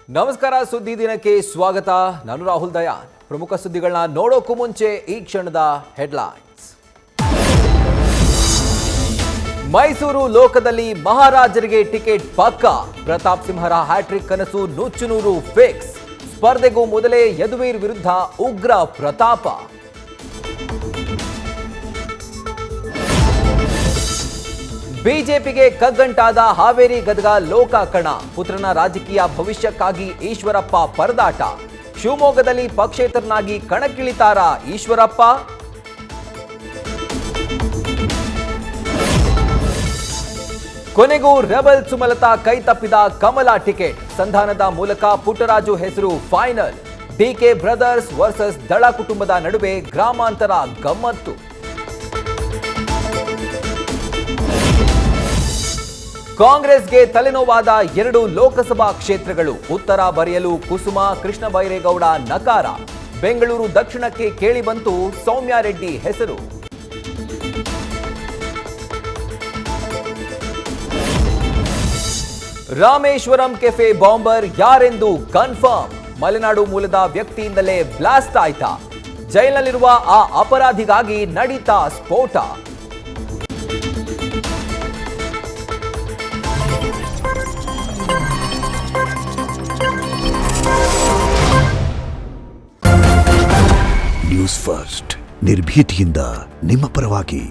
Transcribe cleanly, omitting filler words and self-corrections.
ನಮಸ್ಕಾರ, ಸುದ್ದಿ ದಿನಕ್ಕೆ ಸ್ವಾಗತ. ನಾನು ರಾಹುಲ್ ದಯಾನ್. ಪ್ರಮುಖ ಸುದ್ದಿಗಳನ್ನ ನೋಡೋಕ್ಕೂ ಮುಂಚೆ ಈ ಕ್ಷಣದ ಹೆಡ್ಲೈನ್ಸ್. ಮೈಸೂರು ಲೋಕದಲ್ಲಿ ಮಹಾರಾಜರಿಗೆ ಟಿಕೆಟ್ ಪಕ್ಕಾ. ಪ್ರತಾಪ್ ಸಿಂಹರ ಹ್ಯಾಟ್ರಿಕ್ ಕನಸು ನುಚ್ಚುನೂರು ಫಿಕ್ಸ್. ಸ್ಪರ್ಧೆಗೂ ಮೊದಲೇ ಯದುವೀರ್ ವಿರುದ್ಧ ಉಗ್ರ ಪ್ರತಾಪ. ಬಿಜೆಪಿಗೆ ಕಗ್ಗಂಟಾದ ಹಾವೇರಿ ಗದಗ ಲೋಕಾಕರಣ. ಪುತ್ರನ ರಾಜಕೀಯ ಭವಿಷ್ಯಕ್ಕಾಗಿ ಈಶ್ವರಪ್ಪ ಪರದಾಟ. ಶಿವಮೊಗ್ಗದಲ್ಲಿ ಪಕ್ಷೇತರನಾಗಿ ಕಣಕ್ಕಿಳಿತಾರ ಈಶ್ವರಪ್ಪ? ಕೊನೆಗೂ ರೆಬಲ್ ಸುಮಲತಾ ಕೈತಪ್ಪಿದ ಕಮಲ ಟಿಕೆಟ್. ಸಂಧಾನದ ಮೂಲಕ ಪುಟ್ಟರಾಜು ಹೆಸರು ಫೈನಲ್. ಡಿಕೆ ಬ್ರದರ್ಸ್ ವರ್ಸಸ್ ದಳ ಕುಟುಂಬದ ನಡುವೆ ಗ್ರಾಮಾಂತರ ಗಮ್ಮತ್ತು. ಕಾಂಗ್ರೆಸ್ಗೆ ತಲೆನೋವಾದ 2 ಲೋಕಸಭಾ ಕ್ಷೇತ್ರಗಳು. ಉತ್ತರ ಬರೆಯಲು ಕುಸುಮ ಕೃಷ್ಣ ಬೈರೇಗೌಡ ನಕಾರ. ಬೆಂಗಳೂರು ದಕ್ಷಿಣಕ್ಕೆ ಕೇಳಿಬಂತು ಸೌಮ್ಯ ರೆಡ್ಡಿ ಹೆಸರು. ರಾಮೇಶ್ವರಂ ಕೆಫೆ ಬಾಂಬರ್ ಯಾರೆಂದು ಕನ್ಫರ್ಮ್. ಮಲೆನಾಡು ಮೂಲದ ವ್ಯಕ್ತಿಯಿಂದಲೇ ಬ್ಲಾಸ್ಟ್ ಆಯ್ತಾ? ಜೈಲಿನಲ್ಲಿರುವ ಆ ಅಪರಾಧಿಗಾಗಿ ನಡೀತಾ ಸ್ಫೋಟ. ನ್ಯೂಸ್ ಫಸ್ಟ್, ನಿರ್ಭೀತಿಯಿಂದ ನಿಮ್ಮ ಪರವಾಗಿ.